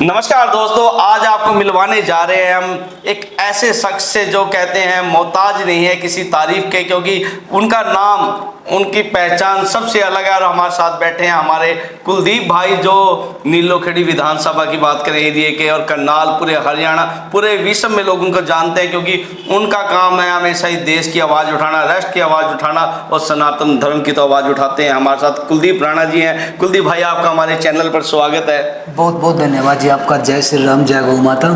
नमस्कार दोस्तों, आज आपको मिलवाने जा रहे हैं हम एक ऐसे शख्स से जो कहते हैं मोहताज नहीं है किसी तारीफ के, क्योंकि उनका नाम, उनकी पहचान सबसे अलग है। और हमारे साथ बैठे हैं हमारे कुलदीप भाई, जो नीलोखेड़ी विधानसभा की बात करें एरिए के, और करनाल, पूरे हरियाणा, पूरे विश्व में लोग उनको जानते हैं, क्योंकि उनका काम है हमेशा ही देश की आवाज़ उठाना, राष्ट्र की आवाज़ उठाना, और सनातन धर्म की तो आवाज़ उठाते हैं। हमारे साथ कुलदीप राणा जी हैं। कुलदीप भाई, आपका हमारे चैनल पर स्वागत है। बहुत बहुत धन्यवाद जी आपका। जय श्री राम, जय गौ माता।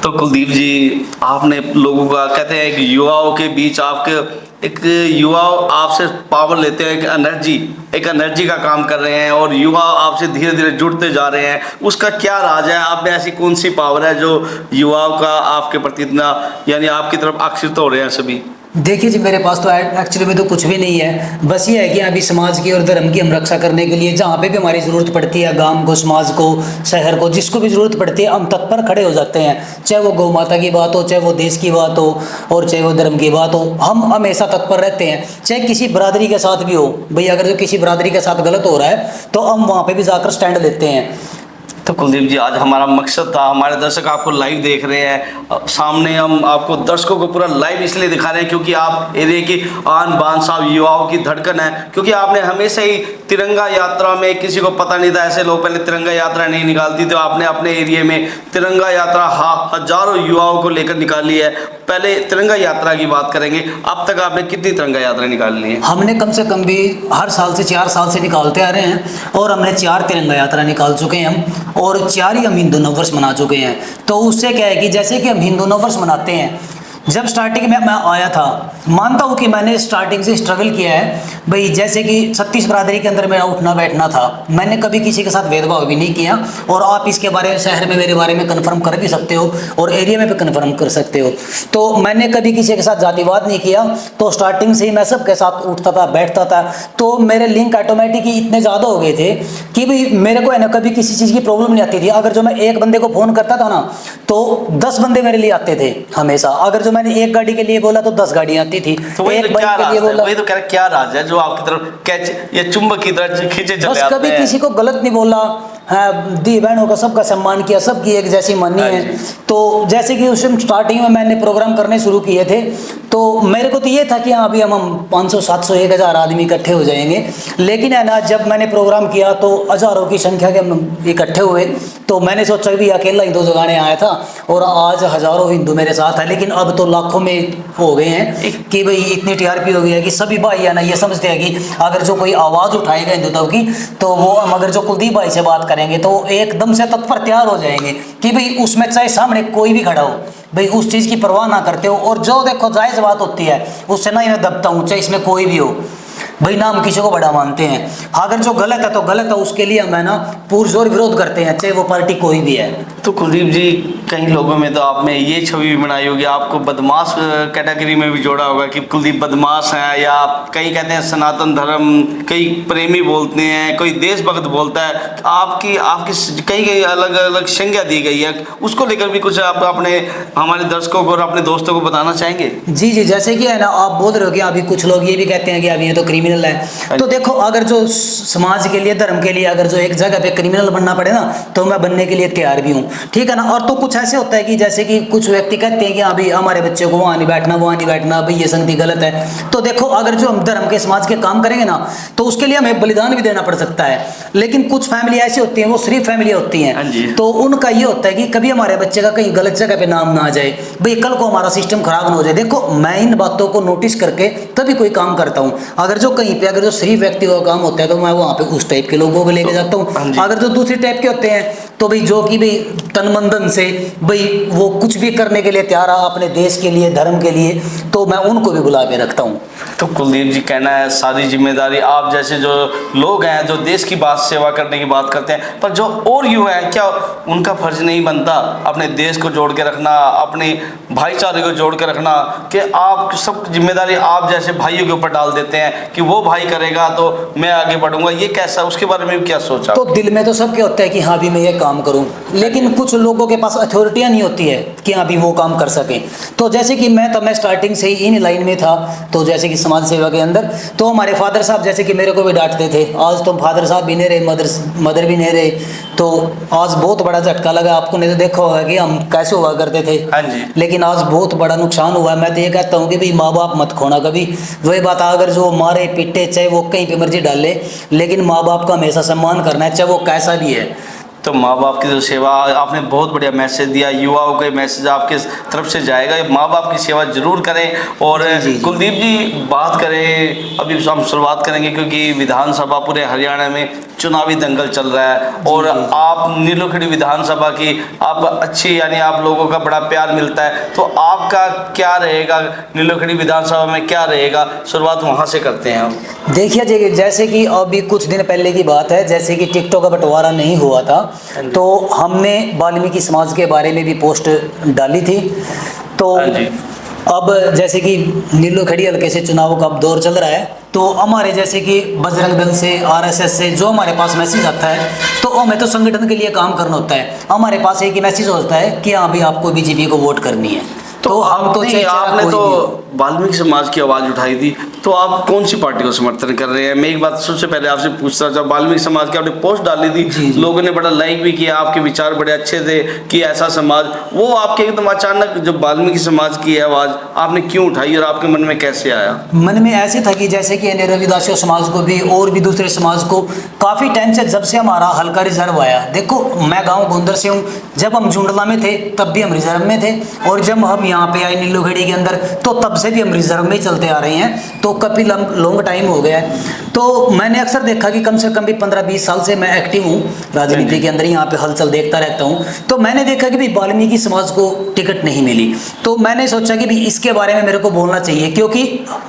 तो कुलदीप जी, आपने लोगों का, कहते हैं कि युवाओं के बीच आपके एक युवा आपसे पावर लेते हैं, एक एनर्जी का काम कर रहे हैं, और युवा आपसे धीरे धीरे जुड़ते जा रहे हैं। उसका क्या राज है? आप में ऐसी कौन सी पावर है जो युवाओं का आपके प्रति इतना, यानी आपकी तरफ आकर्षित हो रहे हैं सभी? देखिए जी, मेरे पास तो एक्चुअली में तो कुछ भी नहीं है। बस ये है कि अभी समाज की और धर्म की हम रक्षा करने के लिए जहाँ पे भी हमारी ज़रूरत पड़ती है, गांव को, समाज को, शहर को, जिसको भी ज़रूरत पड़ती है, हम तत्पर खड़े हो जाते हैं। चाहे वो गौ माता की बात हो, चाहे वो देश की बात हो, और चाहे वो धर्म की बात हो, हम हमेशा तत्पर रहते हैं। चाहे किसी बरादरी के साथ भी हो, भाई अगर जो किसी बरादरी के साथ गलत हो रहा है तो हम वहाँ पर भी जाकर स्टैंड लेते हैं। तो कुलदीप जी, आज हमारा मकसद था, हमारे दर्शक आपको लाइव देख रहे हैं, सामने हम आपको दर्शकों को पूरा लाइव इसलिए दिखा रहे हैं क्योंकि आप एरिया की आन बान साहब, युवाओं की धड़कन है। क्योंकि आपने हमेशा ही तिरंगा यात्रा में, किसी को पता नहीं था, ऐसे लोग पहले तिरंगा यात्रा नहीं निकालती, तो आपने अपने एरिया में तिरंगा यात्रा हजारों युवाओं को लेकर निकाली है। पहले तिरंगा यात्रा की बात करेंगे, अब तक आपने कितनी तिरंगा यात्रा निकाल ली है? हमने कम से कम भी हर साल से 4 साल से निकालते आ रहे हैं, और हमने 4 तिरंगा यात्रा निकाल चुके हैं हम, और 4 ही हम हिंदू नववर्ष मना चुके हैं। तो उससे क्या है कि जैसे कि हम हिंदू नववर्ष मनाते हैं, जब स्टार्टिंग में मैं आया था, मानता हूँ कि मैंने स्टार्टिंग से स्ट्रगल किया है भाई। जैसे कि 36 बरादरी के अंदर मेरा उठना बैठना था, मैंने कभी किसी के साथ भेदभाव भी नहीं किया, और आप इसके बारे में शहर में मेरे बारे में कन्फर्म कर भी सकते हो, और एरिया में भी कन्फर्म कर सकते हो। तो मैंने कभी किसी के साथ जातिवाद नहीं किया। तो स्टार्टिंग से ही मैं सबके साथ उठता था, बैठता था, तो मेरे लिंक ऑटोमेटिक ही इतने ज़्यादा हो गए थे कि भाई मेरे को है ना कभी किसी चीज़ की प्रॉब्लम नहीं आती थी। अगर जो मैं एक बंदे को फ़ोन करता था ना, तो 10 बंदे मेरे लिए आते थे हमेशा। अगर जो मैंने एक गाड़ी के लिए बोला तो 10 गाड़ियां आती थी। तो वही तो क्या राज है, वही तो कह रहा, क्या राज है जो आपकी तरफ कैच या चुंबक की तरह खींचे चले आते हैं? कभी किसी को गलत नहीं बोला, दी बहनों का सबका सम्मान किया, सबकी एक जैसी मानी है। तो जैसे कि उस टाइम स्टार्टिंग में मैंने प्रोग्राम करने शुरू किए थे, तो मेरे को तो ये था कि हाँ अभी हम 500, 700, 1000 आदमी इकट्ठे हो जाएंगे। लेकिन है ना, जब मैंने प्रोग्राम किया तो हज़ारों की संख्या के हम इकट्ठे हुए। तो मैंने सोचा कि अकेला हिंदू जगाने आया था, और आज हज़ारों हिंदू मेरे साथ है। लेकिन अब तो लाखों में हो गए हैं कि भाई इतनी टीआरपी हो गई है कि सभी भाई है ना ये समझते हैं कि अगर जो कोई आवाज़ उठाएगा हिंदुत्व की, तो वो हम अगर जो कुलदीप भाई से बात करेंगे तो एकदम से तत्पर तैयार हो जाएंगे कि भाई उसमें चाहे सामने कोई भी खड़ा हो, भाई उस चीज़ की परवाह ना करते हो। और जो देखो जायज़ बात होती है उससे ना ही मैं दबता हूँ, चाहे इसमें कोई भी हो भाई, ना हम किसी को बड़ा मानते हैं। अगर जो गलत है तो गलत है, उसके लिए हम है ना पुरजोर विरोध करते हैं, चाहे वो पार्टी कोई भी है। तो कुलदीप जी, कई लोगों में तो आपने ये छवि भी बनाई होगी, आपको बदमाश कैटेगरी में भी जोड़ा होगा कि कुलदीप बदमाश है, या कई कहते हैं सनातन धर्म, कई प्रेमी बोलते हैं, कोई देशभक्त बोलता है। आपकी आपकी कई अलग अलग संज्ञा दी गई है, उसको लेकर भी कुछ आप अपने हमारे दर्शकों को और अपने दोस्तों को बताना चाहेंगे? जी जी, जैसे कि है ना आप बोल रहे हो कि अभी कुछ लोग ये भी कहते हैं कि अभी ये तो क्रिमिनल है। तो देखो, अगर जो समाज के लिए, धर्म के लिए अगर जो एक जगह पे क्रिमिनल बनना पड़े ना, तो मैं बनने के लिए तैयार भी हूँ, ठीक है ना। और तो कुछ ऐसे होता है कि जैसे कि कुछ व्यक्ति कहते हैं कि अभी हमारे बच्चे को वहाँ नहीं बैठना, वहाँ नहीं बैठना, भाई ये संगति गलत है। तो देखो, अगर जो हम धर्म के, समाज के काम करेंगे ना, तो उसके लिए हमें बलिदान भी देना पड़ सकता है। लेकिन कुछ फैमिली ऐसी होती हैं, वो शरीफ फैमिली होती हैं, तो उनका ये होता है कि कभी हमारे बच्चे का कहीं गलत जगह पे नाम ना आ जाए, भाई कल को हमारा सिस्टम खराब ना हो जाए। देखो, मैं इन बातों को नोटिस करके तभी कोई काम करता हूँ। अगर जो कहीं पे अगर जो शरीफ व्यक्ति का काम होता है तो मैं वहाँ पे उस टाइप के लोगों को लेके जाता हूँ। अगर जो दूसरी टाइप के होते हैं तो भाई जो कि भाई तन मन धन से भाई वो कुछ भी करने के लिए तैयार है अपने देश के लिए, धर्म के लिए, तो मैं उनको भी बुला के रखता हूँ। तो कुलदीप जी, कहना है सारी जिम्मेदारी आप जैसे जो लोग हैं, जो देश की बात, सेवा करने की बात करते हैं, पर जो और युवा हैं, क्या उनका फर्ज नहीं बनता अपने देश को जोड़ के रखना, अपने भाईचारे को जोड़ के रखना, कि आप सब जिम्मेदारी आप जैसे भाइयों के ऊपर डाल देते हैं कि वो भाई करेगा तो मैं आगे बढ़ूंगा? ये कैसा, उसके बारे में क्या सोचा? तो दिल में तो सबके होता है कि हाँ भी मैं ये काम करूं, लेकिन कुछ लोगों के पास अथॉरिटियां नहीं होती है कि अभी वो काम कर सकें। तो जैसे कि मैं स्टार्टिंग से ही इन लाइन में था, तो जैसे कि समाज सेवा के अंदर, तो हमारे फादर साहब जैसे कि मेरे को भी डांटते थे, आज तो फादर साहब भी नहीं रहे, मदर भी नहीं रहे, तो आज बहुत बड़ा झटका लगा आपको। नहीं तो देखा होगा कि हम कैसे हुआ करते थे, हाँ जी। लेकिन आज बहुत बड़ा नुकसान हुआ है। मैं तो ये कहता हूँ कि भाई माँ बाप मत खोना कभी। वही बात, अगर जो मारे पीटे चाहे वो कहीं पे मर्जी डाले, लेकिन माँ बाप का हमेशा सम्मान करना है, चाहे वो कैसा भी है। तो माँ बाप की जो सेवा, आपने बहुत बढ़िया मैसेज दिया, युवाओं का मैसेज आपके तरफ से जाएगा, माँ बाप की सेवा जरूर करें। और जी। कुलदीप जी बात करें, अभी हम शुरुआत करेंगे क्योंकि विधानसभा पूरे हरियाणा में चुनावी दंगल चल रहा है, और आप नीलोखेड़ी विधानसभा की आप अच्छी, यानी आप लोगों का बड़ा प्यार मिलता है, तो आपका क्या रहेगा नीलोखेड़ी विधानसभा में, क्या रहेगा? शुरुआत वहाँ से करते हैं हम। देखिए जी, जैसे कि अभी कुछ दिन पहले की बात है, जैसे कि टिकटॉक का बंटवारा नहीं हुआ था, तो हमने वाल्मीकि समाज के बारे में भी पोस्ट डाली थी। तो अब जैसे कि नीलोखेड़ी हल्के से चुनाव का दौर चल रहा है, तो हमारे जैसे कि बजरंग दल से, आरएसएस से जो हमारे पास मैसेज आता है, तो हमें तो संगठन के लिए काम करना होता है। हमारे पास एक ही मैसेज होता है कि हाँ भाई आपको बीजेपी को वोट करनी है। तो हम तो आपने तो वाल्मीकि समाज की आवाज़ उठाई थी, तो आप कौन सी पार्टी को समर्थन कर रहे हैं? मैं एक बात सबसे पहले आपसे पूछना चाहता हूँ, वाल्मीकि समाज की आपने पोस्ट डाली थी, लोगों ने बड़ा लाइक भी किया, आपके विचार बड़े अच्छे थे कि ऐसा समाज, वो आपके एकदम अचानक जब वाल्मीकि समाज की आवाज़ आपने क्यों उठाई और आपके मन में कैसे आया? मन में ऐसे था कि जैसे कि रविदासियों समाज को भी और भी दूसरे समाज को काफ़ी टाइम से, जब से हमारा हल्का रिजर्व आया, देखो मैं गाँव गोंदर से हूँ, जब हम जुंडला में थे तब भी हम रिजर्व में थे, और जब हम यहाँ पे आए नीलोखेड़ी के अंदर तो तब से भी हम रिजर्व में चलते आ रहे हैं, तो काफ़ी लॉन्ग टाइम हो गया है। तो मैंने अक्सर देखा कि कम से कम भी 15-20 साल से मैं एक्टिव हूँ राजनीति के अंदर, यहाँ पे हलचल देखता रहता हूँ। तो मैंने देखा कि भाई वाल्मीकि समाज को टिकट नहीं मिली, तो मैंने सोचा कि भाई इसके बारे में मेरे को बोलना चाहिए, क्योंकि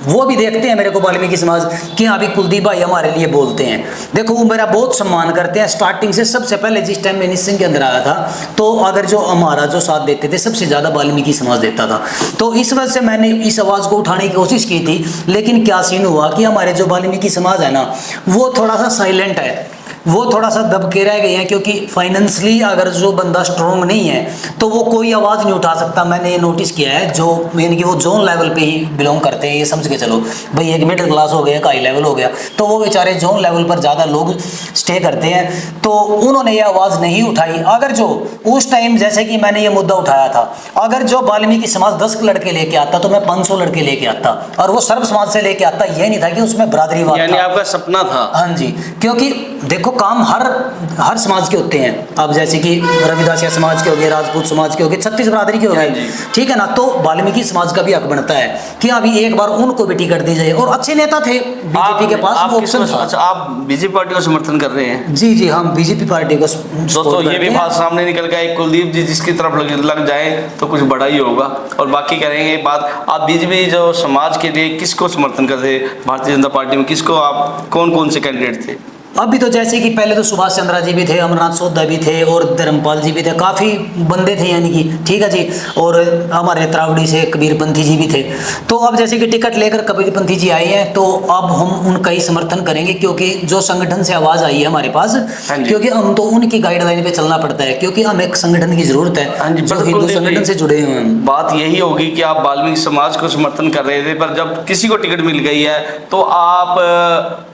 वो भी देखते हैं मेरे को वाल्मीकि समाज कि हाँ भाई कुलदीप भाई हमारे लिए बोलते हैं। देखो वो मेरा बहुत सम्मान करते हैं स्टार्टिंग से। सबसे पहले जिस टाइम मैं निस्सिंग के अंदर आया था, तो अगर जो हमारा जो साथ देते थे सबसे ज़्यादा वाल्मीकि समाज देता था। तो इस वजह से मैंने इस आवाज़ को उठाने की कोशिश की थी, लेकिन क्या सीन हुआ कि हमारे जो वाल्मीकि समाज है ना, वो थोड़ा सा साइलेंट है, वो थोड़ा सा दबके रह गए हैं, क्योंकि फाइनेंशियली अगर जो बंदा स्ट्रॉन्ग नहीं है तो वो कोई आवाज़ नहीं उठा सकता। मैंने ये नोटिस किया है, जो यानी कि वो जोन लेवल पे ही बिलोंग करते हैं, ये समझ के चलो भाई, एक मिडिल क्लास हो गया, एक हाई लेवल हो गया, तो वो बेचारे जोन लेवल पर ज़्यादा लोग स्टे करते हैं, तो उन्होंने ये आवाज़ नहीं उठाई। अगर जो उस टाइम जैसे कि मैंने ये मुद्दा उठाया था, अगर जो वाल्मीकि समाज 10 लड़के लेके आता तो मैं 500 लड़के लेके आता, और वो सर्व समाज से लेके आता, ये नहीं था कि उसमें बरादरीवाद, यानी आपका सपना था। हाँ जी, क्योंकि देखो काम हर समाज के होते हैं। अब जैसे कि रविदासिया समाज के हो गए, राजपूत समाज के हो गए, 36 बरादरी के हो गए, ठीक है ना, तो वाल्मीकि समाज का भी हक बनता है कि अभी एक बार उनको भी टिकट दी जाए। और अच्छे नेता थे बीजेपी के पास, वो ऑप्शन था। अच्छा, आप बीजेपी पार्टी को समर्थन कर रहे हैं? जी जी, हम बीजेपी पार्टी को। दोस्तों ये भी बात सामने निकल गया, कुलदीप जी जिसकी तरफ लग जाए तो कुछ बड़ा ही होगा, और बाकी करेंगे बात। आप बीजेपी जो समाज के लिए किसको समर्थन करते? भारतीय जनता पार्टी में किसको, आप कौन से कैंडिडेट थे? अभी तो जैसे कि पहले तो सुभाष चंद्रा जी भी थे, अमरनाथ सोधा भी थे, और धर्मपाल जी भी थे, काफ़ी बंदे थे यानी कि, ठीक है जी, और हमारे त्रावड़ी से कबीरपंथी जी भी थे। तो अब जैसे कि टिकट लेकर कबीरपंथी जी आए हैं, तो अब हम उनका ही समर्थन करेंगे, क्योंकि जो संगठन से आवाज़ आई है हमारे पास, क्योंकि हम तो उनकी गाइडलाइन पे चलना पड़ता है, क्योंकि हमें एक संगठन की जरूरत है, जो हिंदू संगठन से जुड़े हुए हैं। बात यही होगी कि आप वाल्मीकि समाज को समर्थन कर रहे थे, पर जब किसी को टिकट मिल गई है तो आप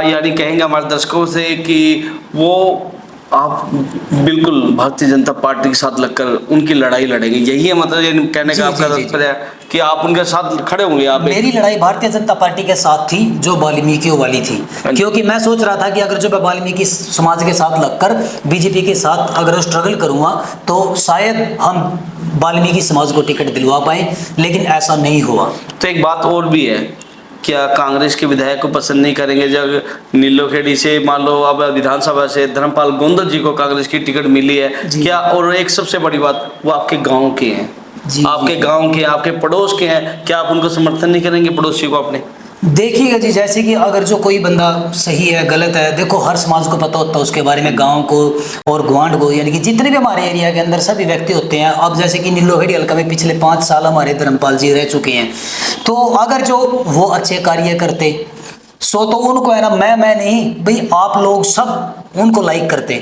यानी कहेंगे हमारे दर्शकों से कि वो आप बिल्कुल भारतीय जनता पार्टी के साथ लगकर उनकी लड़ाई लड़ेंगे, यही है मतलब कहने का आपका तात्पर्य है कि आप उनके साथ खड़े होंगे? आप मेरी लड़ाई भारतीय जनता पार्टी के साथ थी, जो वाल्मीकियों वाली थी, क्योंकि मैं सोच रहा था कि अगर जो मैं वाल्मीकि समाज के साथ लगकर बीजेपी के साथ अगर स्ट्रगल करूंगा तो शायद हम वाल्मीकि समाज को टिकट दिलवा पाए, लेकिन ऐसा नहीं हुआ। तो एक बात और भी है, क्या कांग्रेस के विधायक को पसंद नहीं करेंगे जब नीलोखेड़ी से मान लो अब विधानसभा से धर्मपाल गोंदल जी को कांग्रेस की टिकट मिली है क्या? और एक सबसे बड़ी बात, वो आपके गांव के हैं, आपके गांव के, आपके पड़ोस के हैं, क्या आप उनको समर्थन नहीं करेंगे पड़ोसी को अपने? देखिएगा जी, जैसे कि अगर जो कोई बंदा सही है गलत है, देखो हर समाज को पता होता है उसके बारे में, गांव को और ग्वांड को, यानी कि जितने भी हमारे एरिया के अंदर सभी व्यक्ति होते हैं। अब जैसे कि नीलोखेड़ी हल्का में पिछले 5 साल हमारे धर्मपाल जी रह चुके हैं, तो अगर जो वो अच्छे कार्य करते सो तो उनको है ना, मैं नहीं भाई आप लोग सब उनको लाइक करते,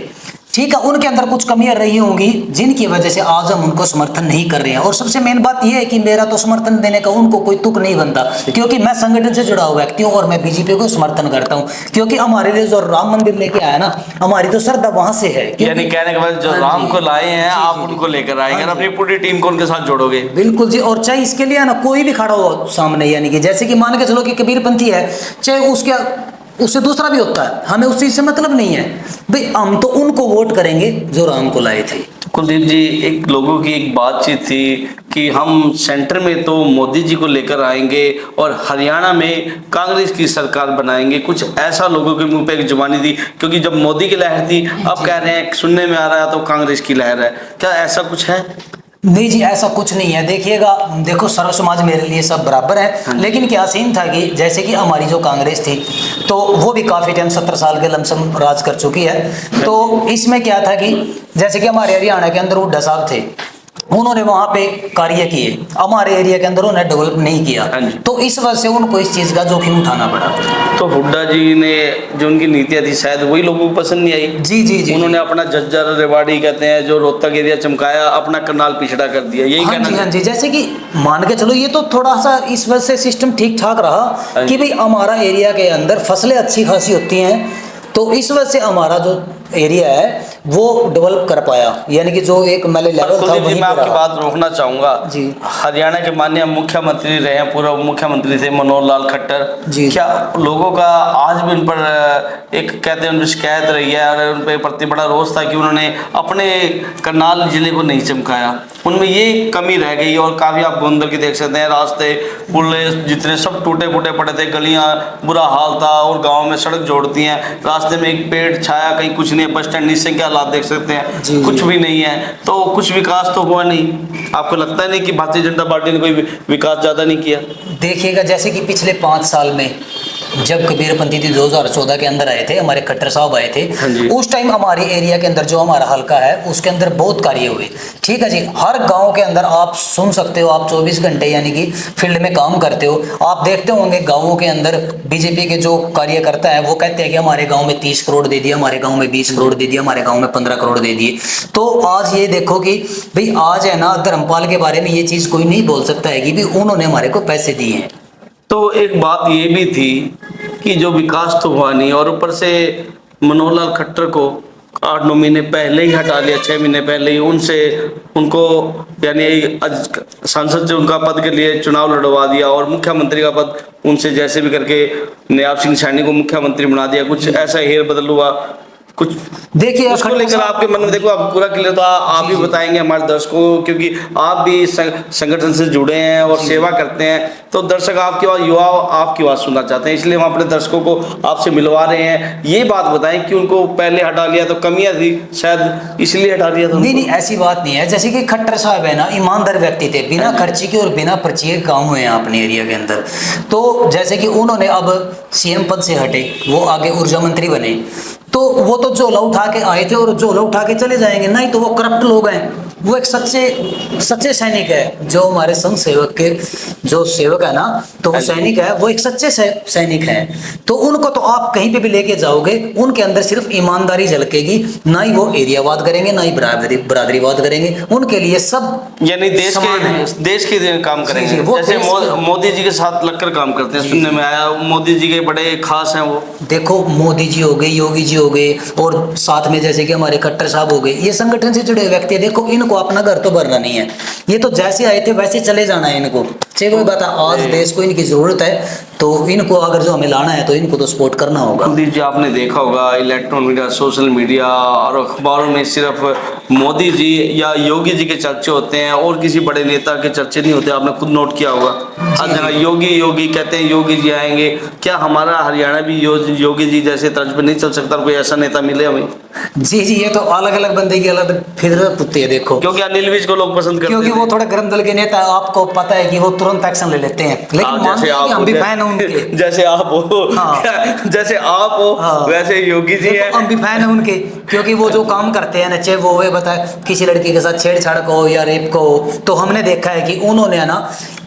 ठीक है, उनके अंदर कुछ कमियां रही होंगी जिनकी वजह से आज हम उनको समर्थन नहीं कर रहे हैं। और सबसे मेन बात यह है कि मेरा तो समर्थन देने का उनको कोई तुक नहीं बनता, क्योंकि मैं संगठन से जुड़ा हुआ व्यक्ति हूँ और मैं बीजेपी को समर्थन करता हूँ। क्योंकि हमारे लिए जो राम मंदिर लेके आया ना, हमारी तो श्रद्धा वहां से है। यानी कहने के बाद जो राम को लाए हैं आप उनको लेकर आएंगे, अपनी पूरी टीम को उनके साथ जोड़ोगे। बिल्कुल जी। और चाहे इसके लिए ना कोई भी खड़ा हो सामने, यानी कि जैसे कि मान के चलो कि कबीरपंथी है, चाहे उससे दूसरा भी होता है, हमें उस चीज से मतलब नहीं है भाई, हम तो उनको वोट करेंगे जो राम को लाए थे। कुलदीप जी, एक लोगों की एक बातचीत थी कि हम सेंटर में तो मोदी जी को लेकर आएंगे और हरियाणा में कांग्रेस की सरकार बनाएंगे, कुछ ऐसा लोगों के मुंह पे एक जुबानी थी, क्योंकि जब मोदी की लहर थी, अब कह रहे हैं सुनने में आ रहा है तो कांग्रेस की लहर है, क्या ऐसा कुछ है? नहीं जी, ऐसा कुछ नहीं है। देखिएगा, देखो सर्व समाज मेरे लिए सब बराबर है, लेकिन क्या सीन था कि जैसे कि हमारी जो कांग्रेस थी तो वो भी काफ़ी टाइम 17 साल के लमसम राज कर चुकी है। तो इसमें क्या था कि जैसे कि हमारे हरियाणा के अंदर हुड्डा साहब थे, उन्होंने वहां पे कार्य किए, हमारे एरिया के अंदर उन्हें डेवलप नहीं किया, तो इस वजह से उनको इस चीज का जोखिम उठाना पड़ा। तो हुड्डा जी ने जो उनकी नीतियां थी शायद वही लोगों को पसंद नहीं आई। जी जी जी, उन्होंने अपना झज्जर रेवाड़ी कहते हैं जो रोहतक एरिया चमकाया, अपना करनाल पिछड़ा कर दिया, यही कहना है? हाँ जी, जैसे कि मान के चलो ये तो थोड़ा सा इस वजह से सिस्टम ठीक ठाक रहा कि भाई हमारा एरिया के अंदर फसलें अच्छी खासी होती हैं, तो इस वजह से हमारा जो एरिया है वो डेवलप कर पाया, यानी कि जो एक मैंने लेवल था वहीं मैं आपकी बात रोकना चाहूंगा जी। हरियाणा के माननीय मुख्यमंत्री रहे हैं, पूर्व मुख्यमंत्री थे मनोहर लाल खट्टर जी। क्या लोगों का आज भी उन पर एक कहते हैं उन पर शिकायत रही है और उन पर प्रति बड़ा रोष था कि उन्होंने अपने करनाल जिले को नहीं चमकाया, उनमें ये कमी रह गई। और काफ़ी आप गोंदल की देख सकते हैं, रास्ते पुल जितने सब टूटे फूटे पड़े थे, गलियां बुरा हाल था, और गाँव में सड़क जोड़ती हैं, रास्ते में एक पेड़ छाया कहीं कुछ नहीं, बस स्टैंड नीचे क्या हालात देख सकते हैं जी, कुछ भी नहीं है, तो कुछ विकास तो हुआ नहीं। आपको लगता है नहीं कि भारतीय जनता पार्टी ने कोई विकास ज़्यादा नहीं किया? देखिएगा, जैसे कि पिछले 5 साल में जब कबीरपंथी 2014 के अंदर आए थे, हमारे खट्टर साहब आए थे, उस टाइम हमारे एरिया के अंदर जो हमारा हल्का है उसके अंदर बहुत कार्य हुए। ठीक है जी, हर गांव के अंदर आप सुन सकते हो, आप 24 घंटे यानी कि फील्ड में काम करते हो, आप देखते होंगे गाँवों के अंदर बीजेपी के जो कार्यकर्ता है वो कहते हैं कि हमारे गाँव में 30 करोड़ दे दिया, हमारे गाँव में 20 करोड़ दे दिया, हमारे गाँव में 15 करोड़ दे दिए। तो आज ये देखो कि भाई आज है ना, धर्मपाल के बारे में ये चीज़ कोई नहीं बोल सकता है कि भाई उन्होंने हमारे को पैसे दिए हैं। तो एक बात ये भी थी कि जो विकास तो हुआ नहीं, और ऊपर से मनोहर लाल खट्टर को 8-9 महीने पहले ही हटा लिया, 6 महीने पहले ही उनको यानी सांसद से उनका पद के लिए चुनाव लड़वा दिया, और मुख्यमंत्री का पद उनसे जैसे भी करके नयाब सिंह सैनी को मुख्यमंत्री बना दिया। कुछ ऐसा हेर बदल हुआ, कुछ देखिए उसको लेकर आपके मन में, देखो आप पूरा क्लियर तो आप ही बताएंगे हमारे दर्शकों को, क्योंकि आप भी संगठन से जुड़े हैं और सेवा करते हैं, तो दर्शक आपकी आवाज़, युवा आपकी आवाज़ सुनना चाहते हैं, इसलिए हम अपने दर्शकों को आपसे मिलवा रहे हैं। ये बात बताएं कि उनको पहले हटा लिया तो कमियां थी, शायद इसलिए हटा दिया था? नहीं, ऐसी बात नहीं है। जैसे कि खट्टर साहब है ना, ईमानदार व्यक्ति थे, बिना खर्ची के और बिना पर्ची के काम हुए हैं अपने एरिया के अंदर। तो जैसे कि उन्होंने अब सीएम पद से हटे, वो आगे ऊर्जा मंत्री बने, तो वो तो झोला उठा के आए थे और झोला उठा के चले जाएंगे, नहीं तो वो करप्ट लोग हैं। वो एक सच्चे सैनिक है, जो हमारे संघ सेवक के जो सेवक है ना, तो वो सैनिक है, वो एक सच्चे सैनिक है। तो उनको तो आप कहीं पे भी लेके जाओगे, उनके अंदर सिर्फ ईमानदारी झलकेगी, ना ही वो एरियावाद करेंगे, ना ही बरादरीवाद करेंगे, उनके लिए सब यानी देश के काम करेंगे। जैसे मोदी जी के साथ लगकर काम करते हैं, सुनने में आया मोदी जी के बड़े खास हैं वो। देखो, मोदी जी हो गए, योगी जी हो गए, और साथ में जैसे कि हमारे खट्टर साहब हो गए, ये संगठन से जुड़े व्यक्ति। देखो, इनको अपना घर तो भरना नहीं है, ये तो जैसे आए थे वैसे चले जाना है इनको। चाहे कोई बता, आज देश को इनकी जरूरत है, तो इनको अगर जो हमें लाना है तो इनको तो सपोर्ट करना होगा। कुलदीप जी, आपने देखा होगा इलेक्ट्रॉनिक मीडिया, सोशल मीडिया और अखबारों में सिर्फ मोदी जी या योगी जी के चर्चे होते हैं, और किसी बड़े नेता के चर्चे नहीं होते। आपने खुद नोट किया होगा, हर जगह योगी कहते हैं, योगी जी आएंगे। क्या हमारा हरियाणा भी योगी जी जैसे तर्ज पे नहीं चल सकता? कोई ऐसा नेता मिले हमें? जी, ये तो अलग अलग बंदे की अलग फितरत होती है। देखो, क्योंकि अनिल विज को लोग पसंद करते हैं, क्योंकि वो थोड़ा गर्म दल के नेता, आपको पता है कि वो तुरंत एक्शन ले लेते हैं, लेकिन मानते हैं कि हम भी फैन हैं उनके। जैसे आप हो, हाँ। जैसे आप हो वैसे योगी जी है। हम भी फैन हैं उनके, क्योंकि वो जो काम करते हैं ना, चाहे वो बताए किसी लड़की के साथ छेड़छाड़ को या रेप को, तो हमने देखा है कि उन्होंने है ना,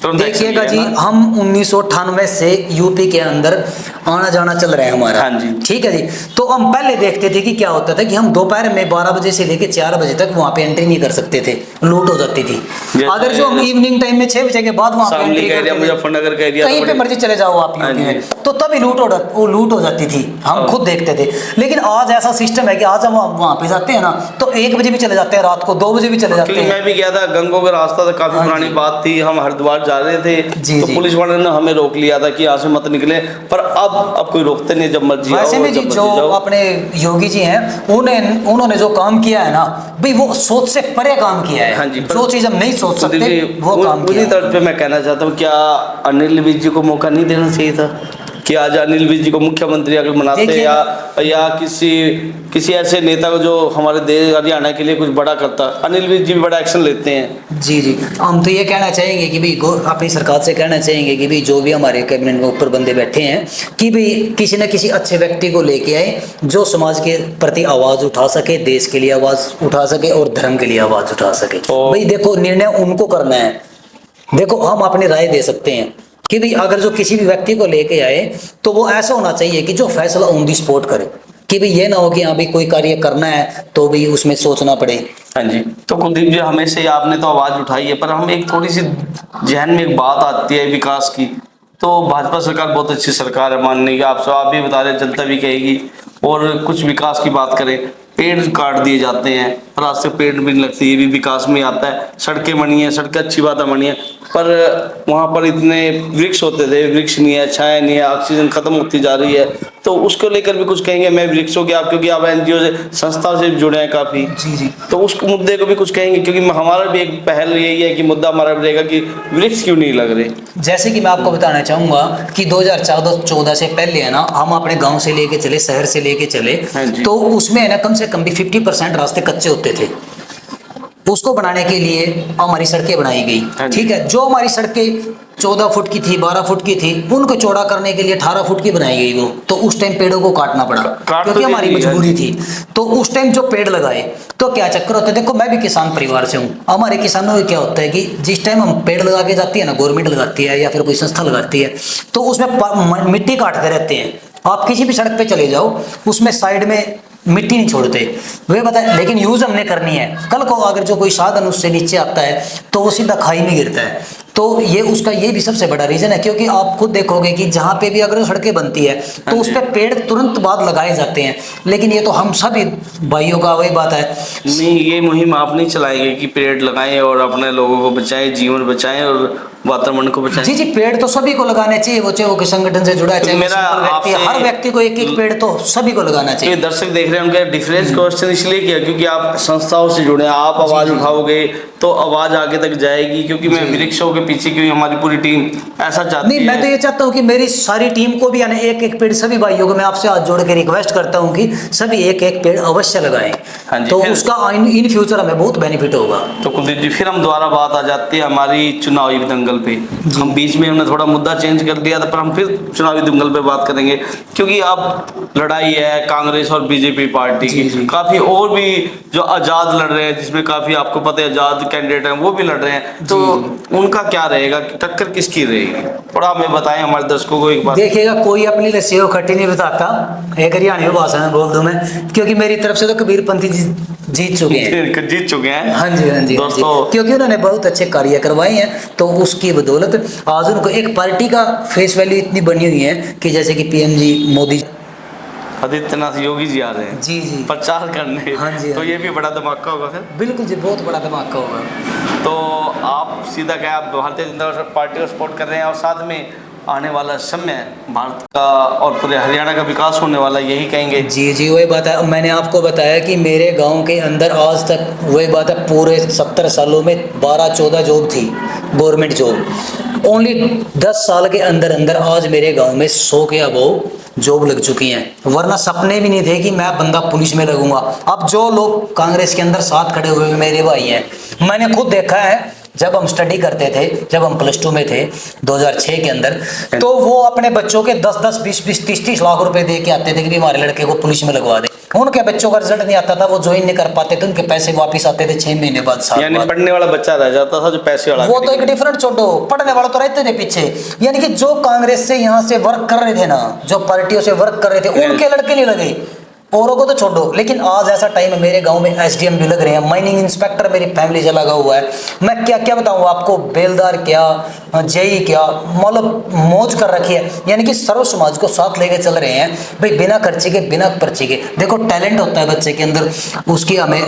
देखिएगा जी, हम 1998 से यूपी के अंदर आना जाना चल रहा है हमारा। हाँ जी। ठीक है जी। तो हम पहले देखते थे कि क्या होता था कि हम दोपहर में 12 बजे से लेकर 4 बजे तक वहाँ पे एंट्री नहीं कर सकते थे, लूट हो जाती थी। अगर जो हम इवनिंग टाइम में 6 बजे के बाद वहाँ पे एंट्री करते थे, मुजफ्फरनगर का एरिया, कहीं पे मर्जी चले जाओ आप यूपी में, तो तभी लूट हो जाती थी, हम खुद देखते थे। लेकिन आज ऐसा सिस्टम है कि आज हम वहाँ पे जाते हैं ना, तो 1 बजे भी चले जाते हैं, रात को 2 बजे भी चले जाते हैं। मैं भी गया था, गंगों का रास्ता था, काफी पुरानी बात थी, हम हरिद्वार जा रहे थे, तो पुलिस वाले ने हमें रोक लिया था कि यहाँ से मत निकले, पर अब कोई रोकते नहीं, जब मर्जी आओ। वैसे में जी जो अपने योगी जी हैं, उन्होंने जो काम किया है ना भाई, वो सोच से परे काम किया है। हाँ जी, जो चीज हम नहीं सोच सकते वो काम किया। उसी तरफ पे मैं कहना चाहता हूँ, क्या अनिल विज जी को मौका नहीं देना चाहिए था कि आज अनिल विज जी को मुख्यमंत्री अगर बनाते, या किसी ऐसे नेता को जो हमारे देश हरियाणा के लिए कुछ बड़ा करता। अनिल विज जी भी बड़ा एक्शन लेते हैं। जी जी, हम तो ये कहना चाहेंगे कि भाई अपनी सरकार से कहना चाहेंगे कि भाई जो भी हमारे कैबिनेट में ऊपर बंदे बैठे हैं, कि भाई किसी न किसी अच्छे व्यक्ति को लेके आए जो समाज के प्रति आवाज उठा सके, देश के लिए आवाज उठा सके और धर्म के लिए आवाज उठा सके। भाई देखो, निर्णय उनको करना है। देखो, हम अपनी राय दे सकते हैं कि भाई अगर जो किसी भी व्यक्ति को लेके आए तो वो ऐसा होना चाहिए कि जो फैसला ऑन दी स्पॉट करे, कि भाई ये ना हो कि हाँ भाई कोई कार्य करना है तो भाई उसमें सोचना पड़े। हाँ जी। तो कुलदीप जी, हमेशा ही आपने तो आवाज उठाई है, पर हम एक थोड़ी सी जहन में एक बात आती है विकास की। तो भाजपा सरकार बहुत अच्छी सरकार है, मानने की आप भी बता रहे, जनता भी कहेगी। और कुछ विकास की बात करें, पेड़ काट दिए जाते हैं, पर आज से पेड़ भी नहीं लगते, ये भी विकास में आता है। सड़कें बनी है, सड़कें अच्छी बात है बनी है, पर वहाँ पर इतने वृक्ष होते थे, वृक्ष नहीं है, छाया नहीं है, ऑक्सीजन खत्म होती जा रही है। तो उसको लेकर भी कुछ कहेंगे? मैं वृक्षों की आप, क्योंकि आप एनजीओ से, संस्था से जुड़े हैं काफी। जी जी। तो उस मुद्दे को भी कुछ कहेंगे? क्योंकि हमारा भी एक पहल यही है कि मुद्दा हमारा भी रहेगा कि वृक्ष क्यों नहीं लग रहे। जैसे कि मैं आपको बताना चाहूंगा कि 2014 से पहले है ना, हम अपने गांव से लेके चले, शहर से लेके चले, तो उसमें है ना कम से कम भी 50% रास्ते कच्चे होते थे। उसको बनाने के लिए हमारी सड़कें बनाई गई। ठीक है, जो हमारी सड़कें 14 फुट की थी, 12 फुट की थी, उनको चौड़ा करने के लिए 18 फुट की बनाई गई वो। तो उस टाइम पेड़ों को काटना पड़ा, क्योंकि हमारी मजबूरी थी। तो उस टाइम जो पेड़ लगाए, तो क्या चक्कर होता है, देखो मैं भी किसान परिवार से हूँ। हमारे किसानों में क्या होता है कि जिस टाइम हम पेड़ लगा के जाती है ना, गवर्नमेंट लगाती है या फिर कोई संस्था लगाती है, तो उसमें मिट्टी काटते रहते हैं। आप किसी भी सड़क पे चले जाओ, उसमें साइड में मिट्टी नहीं छोड़ते वे, बताए, लेकिन यूज हमने करनी है। कल को अगर जो कोई साधन उससे नीचे आता है तो वो सीधा खाई में गिरता है। तो ये उसका ये भी सबसे बड़ा रीजन है, क्योंकि आप खुद देखोगे कि जहाँ पे भी अगर सड़कें बनती है तो उस पर पेड़ तुरंत बाद लगाए जाते हैं। लेकिन ये तो हम सभी भाइयों का वही बात है। नहीं, ये मुहिम आप नहीं चलाएंगे कि पेड़ लगाएं और अपने लोगों को बचाएं, जीवन बचाएं और वातावरण को बचाएं? जी जी, पेड़ तो सभी को लगाने चाहिए, वो चाहे वो किसी संगठन से जुड़ा है, चाहे मेरा व्यक्ति, हर व्यक्ति को एक एक पेड़ तो सभी को लगाना चाहिए। दर्शक देख रहे हैं, उनका डिफरेंस क्वेश्चन इसलिए किया क्योंकि आप संस्थाओं से जुड़े हैं, आप आवाज उठाओगे तो आवाज आगे तक जाएगी। क्योंकि मैं वृक्षों के पीछे, क्योंकि हमारी पूरी टीम ऐसा चाहती है। नहीं, मैं तो ये चाहता हूँ कि मेरी सारी टीम को भी यानी एक एक पेड़, सभी भाइयों को मैं आपसे हाथ जोड़ के रिक्वेस्ट करता हूँ कि सभी एक एक पेड़ अवश्य लगाएं। हाँ जी, तो उसका इन फ्यूचर हमें बहुत बेनिफिट होगा। तो कुलदीप जी, फिर हम दोबारा बात आ जाती है हमारी चुनावी दंगल पे। हम बीच में हमने थोड़ा मुद्दा चेंज कर दिया था, पर हम फिर चुनावी दंगल पे बात करेंगे, क्योंकि अब लड़ाई है कांग्रेस और बीजेपी पार्टी की। काफी और भी जो आजाद लड़ रहे हैं, जिसमें काफी आपको पता है आजाद कैंडिडेट हैं, वो भी लड़ रहे हैं। तो उनका क्या रहेगा, टक्कर किसकी रहेगी, थोड़ा हमें बताएं हमारे दर्शकों को एक बार। देखिएगा, कोई अपनी लस्सी को खट्टी नहीं बताता, एक हरियाणवी भाषा में बोल दूं मैं, क्योंकि मेरी तरफ से तो कबीरपंथी जीत चुके हैं। जीत चुके हैं। हाँ जी, हाँ जी दोस्तों, क्योंकि उन्होंने बहुत अच्छे कार्य करवाए हैं। तो उसकी बदौलत आज उनको एक पार्टी का फेस वैल्यू इतनी बनी हुई है कि जैसे कि पीएम जी मोदी, आदित्यनाथ योगी जी आ रहे हैं जी जी प्रचार करने। हाँ जी, तो ये भी बड़ा धमाका होगा फिर। बिल्कुल जी, बहुत बड़ा धमाका होगा। तो आप सीधा क्या, आप भारतीय जनता पार्टी को सपोर्ट कर रहे हैं, और साथ में आने वाला समय भारत का और पूरे हरियाणा का विकास होने वाला, यही कहेंगे? जी जी, वही बात है। मैंने आपको बताया कि मेरे गांव के अंदर आज तक वही बात है, पूरे 70 सालों में 12-14 जॉब थी, गवर्नमेंट जॉब। ओनली 10 साल के अंदर अंदर आज मेरे गांव में 100 के अबव जॉब लग चुकी हैं। वरना सपने भी नहीं थे कि मैं बंदा पुलिस में लगूंगा। अब जो लोग कांग्रेस के अंदर साथ खड़े हुए मेरे भाई हैं, मैंने खुद देखा है जब हम स्टडी करते थे, जब हम +2 में थे 2006 के अंदर, तो वो अपने बच्चों के 10-10, 20-20, 30-30 लाख रुपए दे के आते थे कि भी हमारे लड़के को पुलिस में लगवा दे। उनके बच्चों का रिजल्ट नहीं आता था, वो ज्वाइन नहीं कर पाते थे, उनके पैसे वापस आते थे 6 महीने बाद, साल यानी बाद। पढ़ने वाला बच्चा रह जाता था जो पैसे वाला। वो तो एक डिफरेंट छोड़ो, पढ़ने वाला तो रहते थे पीछे। यानी कि जो कांग्रेस से यहाँ से वर्क कर रहे थे ना, जो पार्टियों से वर्क कर रहे थे, उनके लड़के नहीं लगे, औरों को तो छोड़ो। लेकिन आज ऐसा टाइम है, मेरे गांव में एसडीएम भी लग रहे हैं, माइनिंग इंस्पेक्टर मेरी फैमिली से लगा हुआ है। मैं क्या क्या बताऊं आपको, बेलदार क्या, जेई क्या, मतलब मौज कर रखी है। यानी कि सर्व समाज को साथ लेके चल रहे हैं भाई, बिना खर्चे के, बिना पर्चे के। देखो टैलेंट होता है बच्चे के अंदर, उसकी हमें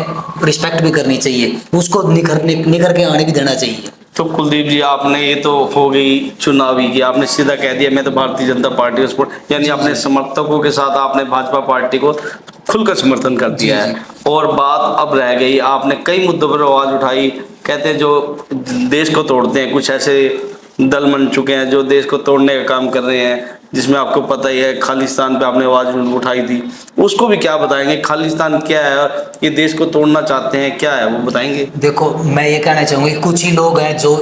रिस्पेक्ट भी करनी चाहिए, उसको निखर के आने भी देना चाहिए। तो कुलदीप जी, आपने ये तो हो गई चुनावी की, आपने सीधा कह दिया मैं तो भारतीय जनता पार्टी को सपोर्ट, यानी अपने समर्थकों के साथ आपने भाजपा पार्टी को खुलकर समर्थन कर दिया है। और बात अब रह गई, आपने कई मुद्दों पर आवाज उठाई, कहते हैं जो देश को तोड़ते हैं, कुछ ऐसे दल बन चुके हैं जो देश को तोड़ने का काम कर रहे हैं, जिसमें आपको पता ही है खालिस्तान पे आपने आवाज उठाई थी, उसको भी क्या बताएंगे? खालिस्तान क्या है और ये देश को तोड़ना चाहते हैं, क्या है वो बताएंगे? देखो मैं ये कहना चाहूंगा, कुछ ही लोग हैं जो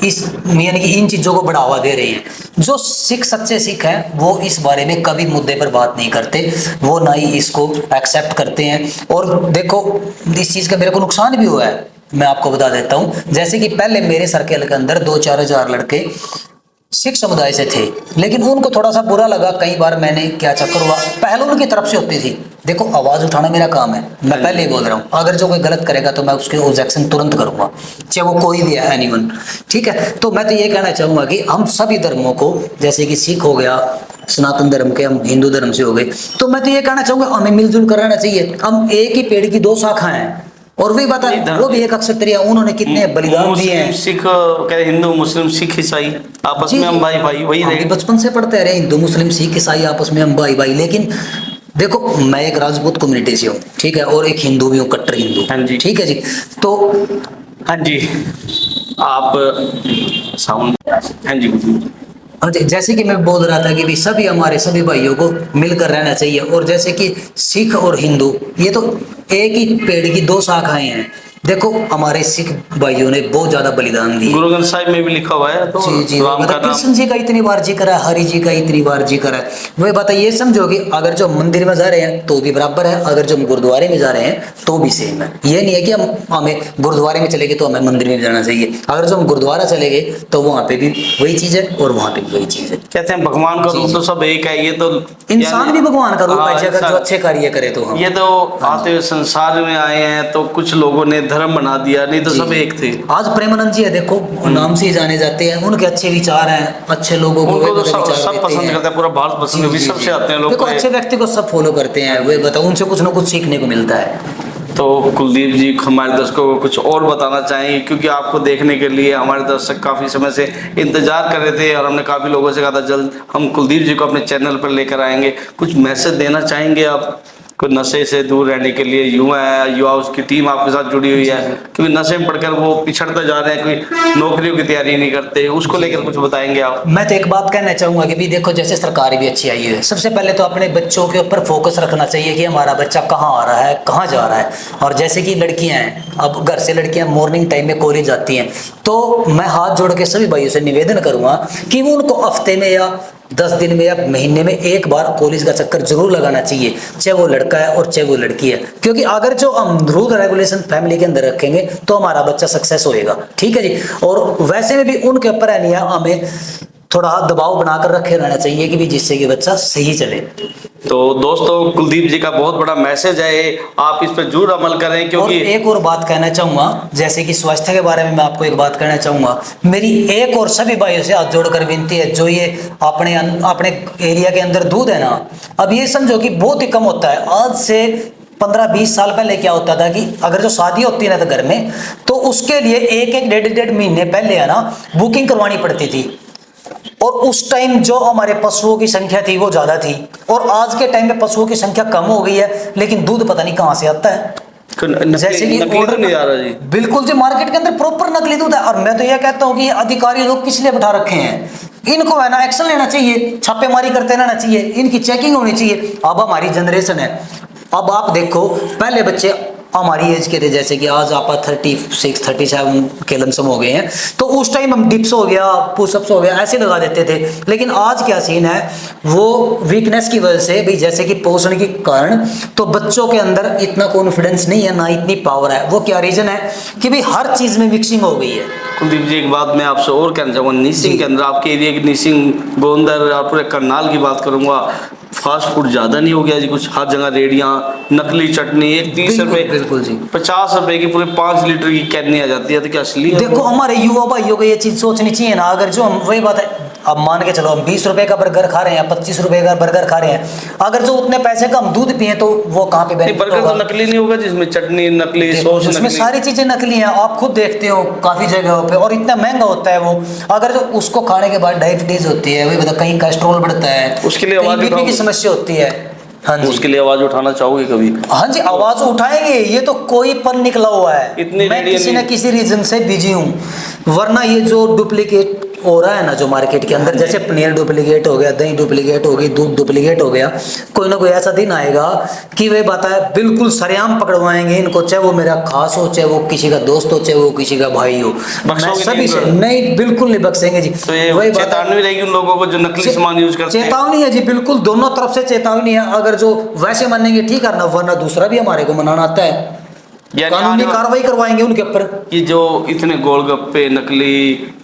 इस यानी कि इन चीजों को बढ़ावा दे रहे हैं। जो सिख, सच्चे सिख हैं, वो इस बारे में कभी मुद्दे पर बात नहीं करते, वो ना ही इसको एक्सेप्ट करते हैं। और देखो इस चीज का मेरे को नुकसान भी हुआ है, मैं आपको बता देता हूँ। जैसे कि पहले मेरे सर्कल के अंदर 2-4 हजार लड़के सिख समुदाय से थे, लेकिन उनको थोड़ा सा बुरा लगा। कई बार मैंने क्या चक्कर हुआ, पहले उनकी तरफ से होती थी। देखो आवाज उठाना मेरा काम है, मैं पहले ही बोल रहा हूँ। अगर जो कोई गलत करेगा तो मैं उसके ऑब्जेक्शन तुरंत करूंगा, चाहे वो कोई भी है, एनीवन, ठीक है। तो मैं तो ये कहना चाहूंगा कि हम सभी धर्मों को, जैसे कि सिख हो गया, सनातन धर्म के, हम हिंदू धर्म से हो गए, तो मैं तो ये कहना चाहूंगा हमें मिलजुल कर रहना चाहिए। हम एक ही पेड़ की 2 शाखाएं हैं, और वही बात है, वो भी एक अक्षत्रिय, उन्होंने कितने बलिदान दिए हैं। सिख कहे, हिंदू मुस्लिम सिख ईसाई आपस में हम भाई भाई, वही रहे। बचपन से पढ़ते रहे, हिंदू मुस्लिम सिख ईसाई आपस में हम भाई भाई। लेकिन देखो मैं एक राजपूत कम्युनिटी से हूँ, ठीक है, और एक हिंदू भी हूँ, कट्टर हिंदू, हाँ जी, ठीक है जी। तो हाँ जी, आप साउंड, हाँ जी, जैसे कि मैं बोल रहा था कि भी सभी हमारे सभी भाइयों को मिलकर रहना चाहिए। और जैसे कि सिख और हिंदू, ये तो एक ही पेड़ की 2 शाखाएं हैं। देखो हमारे सिख भाइयों ने बहुत ज्यादा बलिदान दिए, गुरु ग्रंथ साहिब में भी लिखा हुआ है। तो जी जी, राम का नाम, कृष्ण जी का इतनी बार जिक्र है, हरि जी का इतनी बार जिक्र है। वही बात है, ये समझो कि अगर जो मंदिर में जा रहे हैं तो भी बराबर है, अगर जो हम गुरुद्वारे में जा रहे हैं तो भी सेम है। ये नहीं है कि हमें गुरुद्वारे में चले गए तो हमें मंदिर में जाना चाहिए। अगर जो हम गुरुद्वारा चले गए तो वहाँ पे भी वही चीज है और वहाँ पे भी वही चीज है। कहते हैं भगवान का रूप तो सब एक है, ये तो इंसान भी भगवान का रूप है, अगर जो अच्छे कार्य करे तो। ये तो आते हुए संसार में आए हैं तो कुछ लोगों ने धर्म बना दिया, नहीं तो सब एक थे। आज प्रेमानंद जी है, देखो नाम से ही जाने जाते हैं, उनके अच्छे विचार हैं, अच्छे लोगों को तो सब पसंद करते हैं, पूरा भारत पसंद है, सबसे आते हैं लोग। देखो अच्छे व्यक्ति को सब फॉलो करते हैं, वे बताओ उनसे कुछ ना कुछ सीखने को मिलता है। तो कुलदीप जी हमारे दर्शकों को कुछ और बताना चाहेंगे, क्योंकि आपको देखने के लिए हमारे दर्शक काफ़ी समय से इंतजार कर रहे थे और हमने काफ़ी लोगों से कहा था जल्द हम कुलदीप जी को अपने चैनल पर लेकर आएंगे। कुछ मैसेज देना चाहेंगे आप, कोई नशे से दूर रहने के लिए? युवा उसकी टीम आपके साथ जुड़ी हुई है, क्योंकि नशे में पढ़कर वो पिछड़ते जा रहे हैं, कोई नौकरियों की तैयारी नहीं करते, उसको लेकर कुछ बताएंगे आप? मैं तो एक बात कहना चाहूंगा कि भी देखो जैसे सरकार भी अच्छी आई है, सबसे पहले तो अपने बच्चों के ऊपर फोकस रखना चाहिए कि हमारा बच्चा कहाँ आ रहा है, कहाँ जा रहा है। और जैसे कि लड़कियां हैं, अब घर से लड़कियां मॉर्निंग टाइम में कॉलेज जाती हैं, तो मैं हाथ जोड़ के सभी भाइयों से निवेदन करूंगा कि वो उनको हफ्ते में या 10 दिन में या महीने में एक बार कॉलेज का चक्कर जरूर लगाना चाहिए, चाहे वो लड़का है और चाहे वो लड़की है। क्योंकि अगर जो हम रूल रेगुलेशन फैमिली के अंदर रखेंगे तो हमारा बच्चा सक्सेस होएगा, ठीक है जी। और वैसे में भी उनके ऊपर है नहीं, हमें थोड़ा दबाव बनाकर रखे रहना चाहिए कि भी जिससे कि बच्चा सही चले। तो दोस्तों कुलदीप जी का बहुत बड़ा मैसेज है, आप इस पर जरूर अमल करें। क्योंकि एक और बात कहना चाहूंगा, जैसे कि स्वास्थ्य के बारे में मैं आपको एक बात कहना चाहूंगा। मेरी एक और सभी भाइयों से हाथ जोड़कर विनती है, जो ये अपने एरिया के अंदर दूध है ना, अब ये समझो कि बहुत ही कम होता है। आज से 15-20 साल पहले क्या होता था कि अगर जो शादी होती है ना घर में, तो उसके लिए एक डेढ़ महीने पहले है ना बुकिंग करवानी पड़ती थी। और उस टाइम जो हमारे पशुओं की संख्या थी वो ज्यादा थी, और आज के टाइम में पशुओं की संख्या कम हो गई है, लेकिन दूध पता नहीं कहां से आता है। जैसे कि ऑर्डर नहीं आ रहा जी, बिल्कुल जी, मार्केट के अंदर प्रॉपर नकली दूध है। और मैं तो यह कहता हूँ कि अधिकारी लोग किस लिए बैठा रखे हैं, इनको है ना एक्शन लेना चाहिए, छापेमारी करते रहना चाहिए, इनकी चेकिंग होनी चाहिए। अब हमारी जनरेशन है, अब आप देखो पहले बच्चे हमारी एज के थे, जैसे कि आज आप 36 37 के लमसम हो गए हैं, तो उस टाइम हम डिप्स हो गया, पुशअप्स हो गया, ऐसे लगा देते थे। लेकिन आज क्या सीन है, वो वीकनेस की वजह से भी, जैसे कि पोषण के कारण, तो बच्चों के अंदर इतना कॉन्फिडेंस नहीं है, ना इतनी पावर है। वो क्या रीजन है कि भाई हर चीज में मिक्सिंग हो गई है। कुलदीप जी, एक बात मैं आपसे और कहना चाहूँगा, नीसिंग के अंदर आपके एरिया की नीसिंग, गोंदर और पूरे करनाल की बात करूँगा, फास्ट फूड ज़्यादा नहीं हो गया जी? कुछ हर जगह रेडियाँ, नकली चटनी, एक 30 रुपये, बिल्कुल जी, 50 रुपए की पूरे 5 लीटर की कैनी आ जाती है, तो क्या असली है? देखो हमारे युवा भाइयों को ये चीज सोचनी चाहिए ना। अगर जो हम, वही बात है, अब मान के चलो हम 20 रुपए का बर्गर खा रहे हैं, 25 रुपए का बर्गर खा रहे हैं, अगर जो उतने पैसे का हम दूध पिए तो वो कहाँ पे बेनिफिट बर्गर होगा? तो नकली नहीं होगा जिसमें चटनी नकली, सॉस उसमें नकली, सारी चीजें नकली हैं, आप खुद देखते हो काफी जगहों पे, और इतना महंगा होता है वो। अगर जो उसको खाने के बाद डायबिटीज होती है, वही बता, कहीं कोलेस्ट्रॉल बढ़ता है, उसके लिए आवाज बीपी की समस्या होती है। हाँ जी, उसके लिए आवाज उठाना चाहोगे कभी? हाँ जी, आवाज उठाएंगे, ये तो कोई पन निकला हुआ है। इतनी मैं रेडियो किसी नहीं- न किसी रीजन से बिजी हूँ, वरना ये जो डुप्लीकेट हो रहा है ना जो मार्केट के अंदर, जैसे पनीर डुप्लीकेट हो गया, दही डुप्लीकेट हो गई, दूध डुप्लीकेट हो गया, कोई ना कोई ऐसा दिन आएगा कि वे बात है बिल्कुल सरेआम पकड़वाएंगे इनको, चाहे वो मेरा खास हो, चाहे वो किसी का दोस्त हो, चाहे वो किसी का भाई हो। मैं सभी से नहीं, बिल्कुल नहीं बख्शेंगे जी। तो ये वही बात है, चेतावनी रहेगी उन लोगों को जो नकली सामान यूज करते हैं। चेतावनी है जी, बिल्कुल दोनों तरफ से चेतावनी है। अगर जो वैसे मानेंगे ठीक है ना, वरना दूसरा भी हमारे को मनाना आता है, कानूनी कार्रवाई करवाएंगे उनके ऊपर। ये जो इतने गोलगप्पे नकली,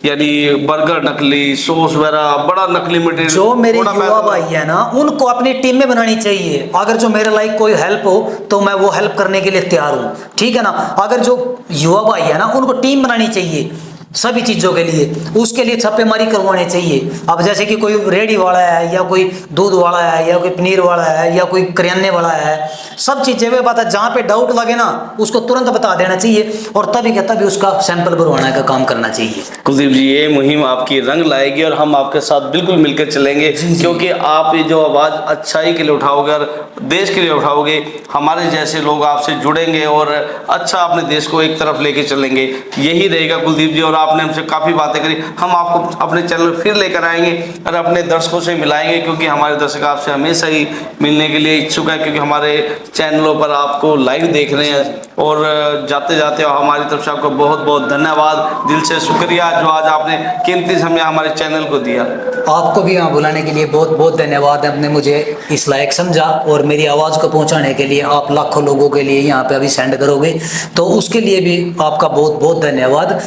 यानी बर्गर नकली, सॉस वगैरह, बड़ा नकली मटेरियल, जो मेरे युवा भाई है ना, उनको अपनी टीम में बनानी चाहिए। अगर जो मेरे लाइक कोई हेल्प हो तो मैं वो हेल्प करने के लिए तैयार हूँ, ठीक है ना। अगर जो युवा भाई है ना, उनको टीम बनानी चाहिए सभी चीजों के लिए, उसके लिए छापेमारी करवानी चाहिए। अब जैसे कि कोई रेडी वाला है, या कोई दूध वाला है, या कोई पनीर वाला है, या कोई करियाने वाला है, सब चीजें वे बात है, जहाँ पे डाउट लगे ना उसको तुरंत बता देना चाहिए, और तभी क्या तभी उसका सैंपल भरवाने का काम करना चाहिए। कुलदीप जी, ये मुहिम आपकी रंग लाएगी और हम आपके साथ बिल्कुल मिलकर चलेंगे, क्योंकि आप ये जो आवाज़ अच्छाई के लिए उठाओगे और देश के लिए उठाओगे, हमारे जैसे लोग आपसे जुड़ेंगे और अच्छा अपने देश को एक तरफ लेके चलेंगे। यही रहेगा कुलदीप जी, और आपने हमसे काफ़ी बातें करी, हम आपको अपने चैनल फिर लेकर आएंगे और अपने दर्शकों से मिलाएंगे, क्योंकि हमारे दर्शक आपसे हमेशा ही मिलने के लिए इच्छुक है, क्योंकि हमारे चैनलों पर आपको लाइव देख रहे हैं। और जाते जाते हमारी तरफ से आपको बहुत बहुत धन्यवाद, दिल से शुक्रिया जो आज आपने कीमती समय हमारे चैनल को दिया। आपको भी यहाँ बुलाने के लिए बहुत बहुत धन्यवाद। आपने मुझे इस लायक समझा, और मेरी आवाज़ को पहुँचाने के लिए आप लाखों लोगों के लिए यहाँ पे अभी सेंड करोगे, तो उसके लिए भी आपका बहुत बहुत धन्यवाद।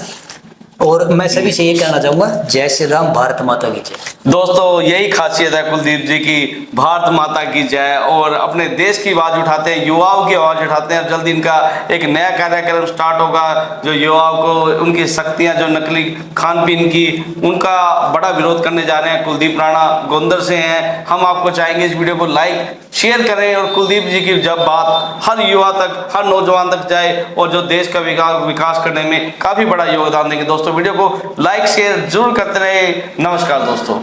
और मैं सभी से ये कहना चाहूँगा, जय श्री राम, भारत माता की जय। दोस्तों, यही खासियत है कुलदीप जी की, भारत माता की जय, और अपने देश की आवाज़ उठाते हैं, युवाओं की आवाज़ उठाते हैं। जल्द इनका एक नया कार्यक्रम स्टार्ट होगा, जो युवाओं को उनकी शक्तियां, जो नकली खान पीन की, उनका बड़ा विरोध करने जा रहे हैं। कुलदीप राणा गोंदर से हैं। हम आपको चाहेंगे इस वीडियो को लाइक शेयर करें, और कुलदीप जी की जब बात हर युवा तक, हर नौजवान तक जाए, और जो देश का विकास करने में काफ़ी बड़ा योगदान देंगे। दोस्तों, वीडियो को लाइक शेयर जरूर करते रहे। नमस्कार दोस्तों।